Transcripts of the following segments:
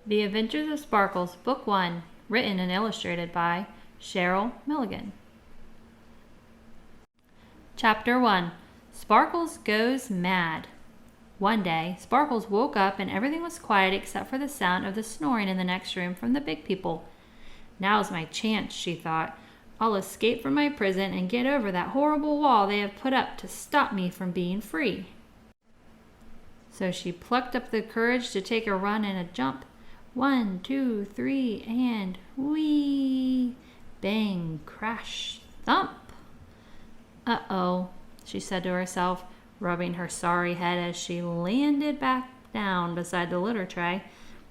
The Adventures of Sparkles, Book 1, written and illustrated by Cheryl Milligan. Chapter 1. Sparkles Goes Mad. One day, Sparkles woke up and everything was quiet except for the sound of the snoring in the next room from the big people. Now's my chance, she thought. I'll escape from my prison and get over that horrible wall they have put up to stop me from being free. So she plucked up the courage to take a run and a jump. 1, 2, 3, and whee! Bang, crash, thump! Uh-oh, she said to herself, rubbing her sorry head as she landed back down beside the litter tray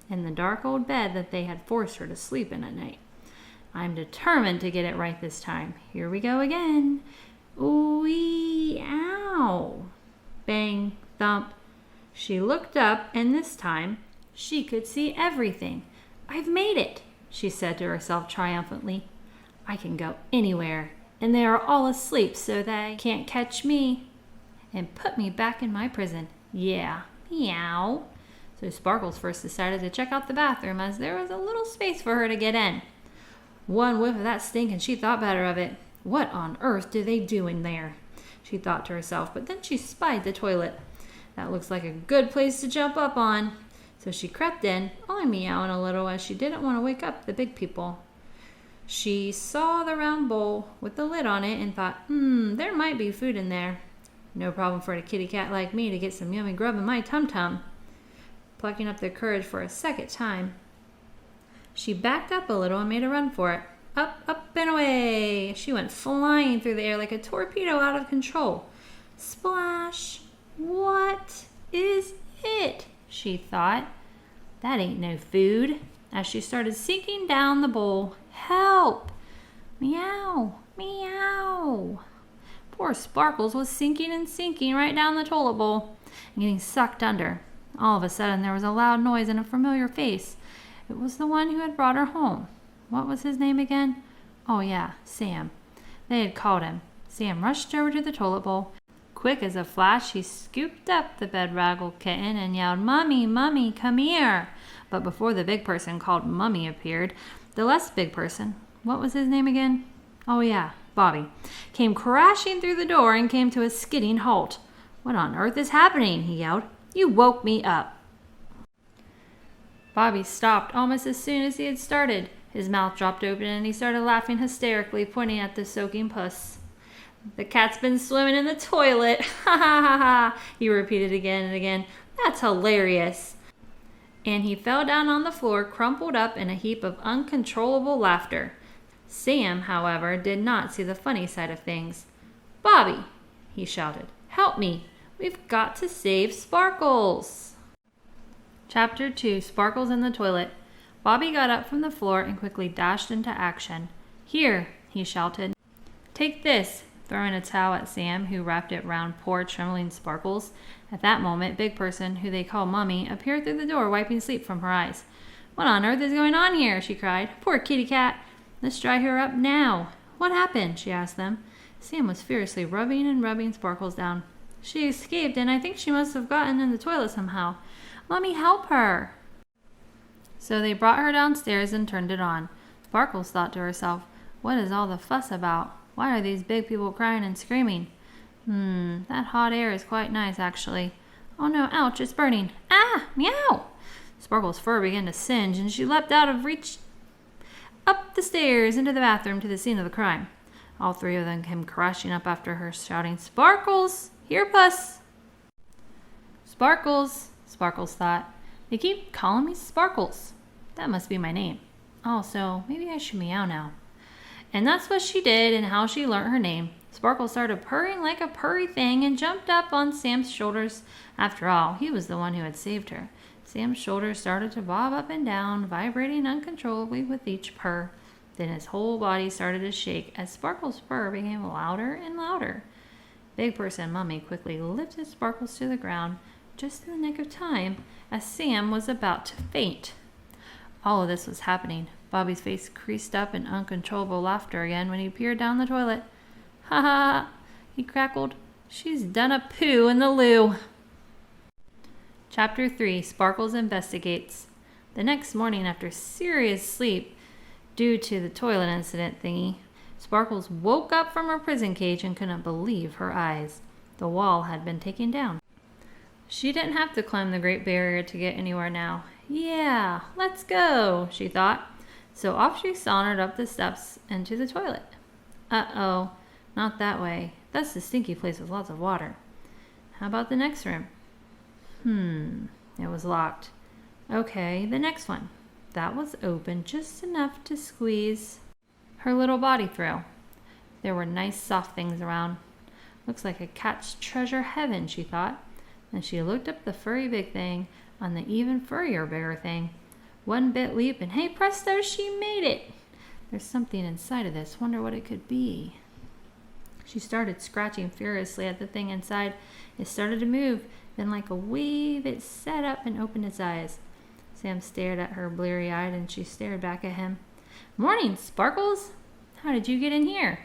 in the dark old bed that they had forced her to sleep in at night. I'm determined to get it right this time. Here we go again. Ooh-wee, ow! Bang, thump. She looked up, and this time she could see everything. I've made it, she said to herself triumphantly. I can go anywhere, and they are all asleep so they can't catch me and put me back in my prison. Yeah, meow. So Sparkles first decided to check out the bathroom as there was a little space for her to get in. One whiff of that stink and she thought better of it. What on earth do they do in there? She thought to herself, but then she spied the toilet. That looks like a good place to jump up on. So she crept in, only meowing a little as she didn't want to wake up the big people. She saw the round bowl with the lid on it and thought, there might be food in there. No problem for a kitty cat like me to get some yummy grub in my tum-tum. Plucking up the courage for a second time, she backed up a little and made a run for it. Up, up, and away! She went flying through the air like a torpedo out of control. Splash! What is it? She thought. That ain't no food. As she started sinking down the bowl. Help! Meow! Meow! Poor Sparkles was sinking and sinking right down the toilet bowl and getting sucked under. All of a sudden there was a loud noise and a familiar face. It was the one who had brought her home. What was his name again? Oh yeah, Sam. They had called him. Sam rushed over to the toilet bowl. Quick as a flash, he scooped up the bedraggled kitten and yelled, Mummy, Mummy, come here. But before the big person called Mummy appeared, the less big person, what was his name again? Oh yeah, Bobby, came crashing through the door and came to a skidding halt. What on earth is happening? He yelled. You woke me up. Bobby stopped almost as soon as he had started. His mouth dropped open and he started laughing hysterically, pointing at the soaking puss. The cat's been swimming in the toilet. Ha ha ha ha, he repeated again and again. That's hilarious. And he fell down on the floor, crumpled up in a heap of uncontrollable laughter. Sam, however, did not see the funny side of things. Bobby, he shouted, help me. We've got to save Sparkles. Chapter 2, Sparkles in the Toilet. Bobby got up from the floor and quickly dashed into action. Here, he shouted. Take this, throwing a towel at Sam, who wrapped it round poor trembling Sparkles. At that moment, Big Person, who they call Mummy, appeared through the door, wiping sleep from her eyes. What on earth is going on here? She cried. Poor kitty cat. Let's dry her up now. What happened? She asked them. Sam was furiously rubbing and rubbing Sparkles down. She escaped, and I think she must have gotten in the toilet somehow. Mummy, help her. So they brought her downstairs and turned it on. Sparkles thought to herself, what is all the fuss about? Why are these big people crying and screaming? That hot air is quite nice, actually. Oh no, ouch, it's burning. Ah, meow! Sparkles' fur began to singe, and she leapt out of reach up the stairs into the bathroom to the scene of the crime. All three of them came crashing up after her, shouting, Sparkles! Here, puss! Sparkles! Sparkles thought. They keep calling me Sparkles. That must be my name. Oh, so maybe I should meow now. And that's what she did and how she learnt her name. Sparkles started purring like a purry thing and jumped up on Sam's shoulders. After all, he was the one who had saved her. Sam's shoulders started to bob up and down, vibrating uncontrollably with each purr. Then his whole body started to shake as Sparkles' purr became louder and louder. Big Person Mummy quickly lifted Sparkles to the ground, just in the nick of time, as Sam was about to faint. All of this was happening. Bobby's face creased up in uncontrollable laughter again when he peered down the toilet. Ha ha! He crackled. She's done a poo in the loo. Chapter 3, Sparkles Investigates. The next morning, after serious sleep due to the toilet incident thingy, Sparkles woke up from her prison cage and couldn't believe her eyes. The wall had been taken down. She didn't have to climb the Great Barrier to get anywhere now. Yeah, let's go, she thought. So off she sauntered up the steps into the toilet. Uh-oh, not that way. That's the stinky place with lots of water. How about the next room? It was locked. Okay, the next one. That was open just enough to squeeze her little body through. There were nice soft things around. Looks like a cat's treasure heaven, she thought. Then she looked up the furry big thing on the even furrier bigger thing. One bit leap and hey presto, she made it! There's something inside of this. Wonder what it could be. She started scratching furiously at the thing inside. It started to move. Then like a wave, it sat up and opened its eyes. Sam stared at her bleary-eyed and she stared back at him. Morning, Sparkles! How did you get in here?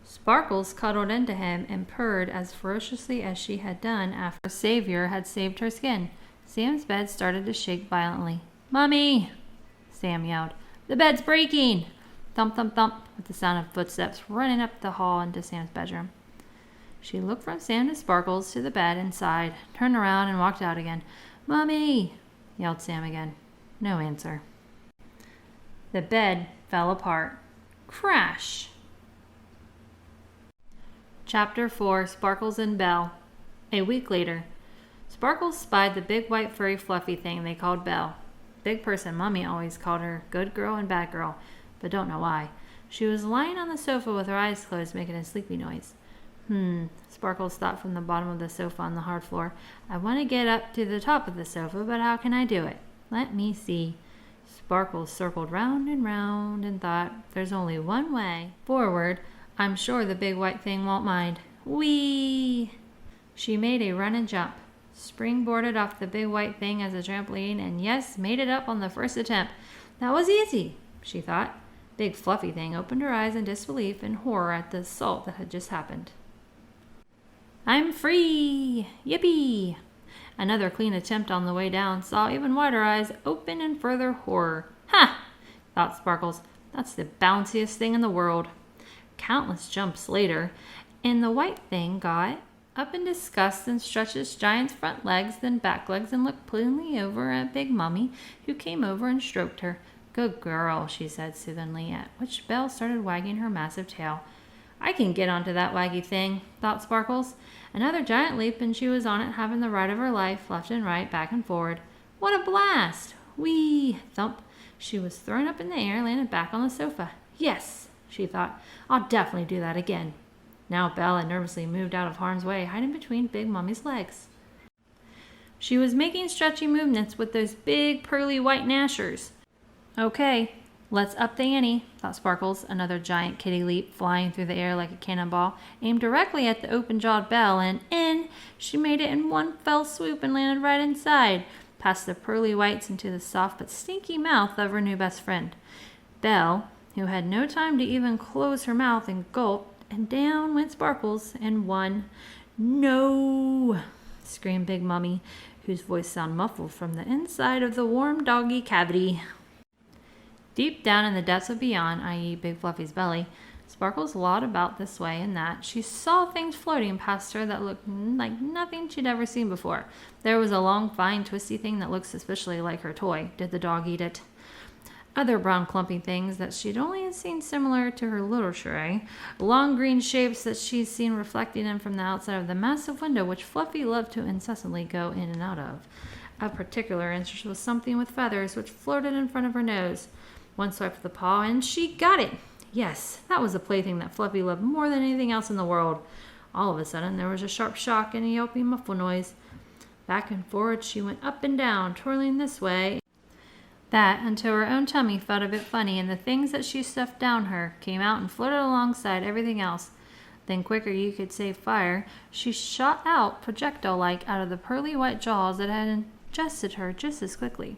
Sparkles cuddled into him and purred as ferociously as she had done after her savior had saved her skin. Sam's bed started to shake violently. Mommy! Sam yelled. The bed's breaking! Thump, thump, thump, with the sound of footsteps running up the hall into Sam's bedroom. She looked from Sam to Sparkles to the bed and sighed, turned around and walked out again. Mommy! Yelled Sam again. No answer. The bed fell apart. Crash! Chapter 4, Sparkles and Belle. A week later, Sparkles spied the big white furry fluffy thing they called Belle. Big person Mummy always called her good girl and bad girl, but don't know why. She was lying on the sofa with her eyes closed, making a sleepy noise. Sparkles thought from the bottom of the sofa on the hard floor. I want to get up to the top of the sofa, but how can I do it? Let me see. Sparkles circled round and thought, there's only one way. Forward. I'm sure the big white thing won't mind. Whee! She made a run and jump, springboarded off the big white thing as a trampoline, and yes, made it up on the first attempt. That was easy, she thought. Big fluffy thing opened her eyes in disbelief and horror at the assault that had just happened. I'm free! Yippee! Another clean attempt on the way down saw even wider eyes open in further horror. Ha! Thought Sparkles. That's the bounciest thing in the world. Countless jumps later, and the white thing got up in disgust and stretched its giant's front legs, then back legs, and looked pleadingly over at Big Mummy, who came over and stroked her. Good girl, she said soothingly, at which Belle started wagging her massive tail. I can get onto that waggy thing, thought Sparkles. Another giant leap, and she was on it, having the ride of her life, left and right, back and forward. What a blast! Whee! Thump! She was thrown up in the air, landed back on the sofa. Yes, she thought. I'll definitely do that again. Now Belle had nervously moved out of harm's way, hiding between Big Mummy's legs. She was making stretchy movements with those big, pearly white gnashers. Okay, let's up the ante, thought Sparkles. Another giant kitty leap, flying through the air like a cannonball, aimed directly at the open-jawed Belle, and in! She made it in one fell swoop and landed right inside, past the pearly whites into the soft but stinky mouth of her new best friend. Belle, who had no time to even close her mouth, and gulped, and down went Sparkles in one. No! Screamed Big Mummy, whose voice sounded muffled from the inside of the warm doggy cavity. Deep down in the depths of beyond, i.e. Big Fluffy's belly, Sparkles lawed about this way and that. She saw things floating past her that looked like nothing she'd ever seen before. There was a long, fine, twisty thing that looked suspiciously like her toy. Did the dog eat it? Other brown clumpy things that she'd only seen similar to her little tray. Long green shapes that she'd seen reflecting in from the outside of the massive window which Fluffy loved to incessantly go in and out of. Of particular interest was something with feathers which floated in front of her nose. One swipe of the paw and she got it! Yes, that was the plaything that Fluffy loved more than anything else in the world. All of a sudden there was a sharp shock and a yelping muffled noise. Back and forward she went up and down, twirling this way, that, until her own tummy felt a bit funny, and the things that she stuffed down her came out and floated alongside everything else. Then, quicker you could say fire, she shot out, projectile-like, out of the pearly white jaws that had ingested her just as quickly.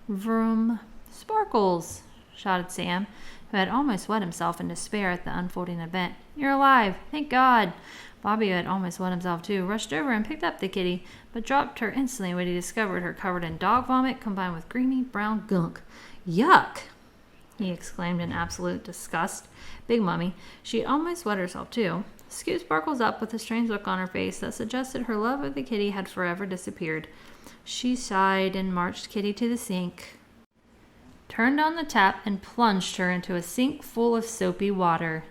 Vroom! Sparkles! Shouted Sam, who had almost wet himself in despair at the unfolding event. "You're alive! Thank God!" Bobby, who had almost wet himself too, rushed over and picked up the kitty, but dropped her instantly when he discovered her covered in dog vomit combined with creamy brown gunk. "Yuck!" he exclaimed in absolute disgust. Big Mummy, she had almost wet herself too, scooped Sparkles up with a strange look on her face that suggested her love of the kitty had forever disappeared. She sighed and marched Kitty to the sink, turned on the tap, and plunged her into a sink full of soapy water.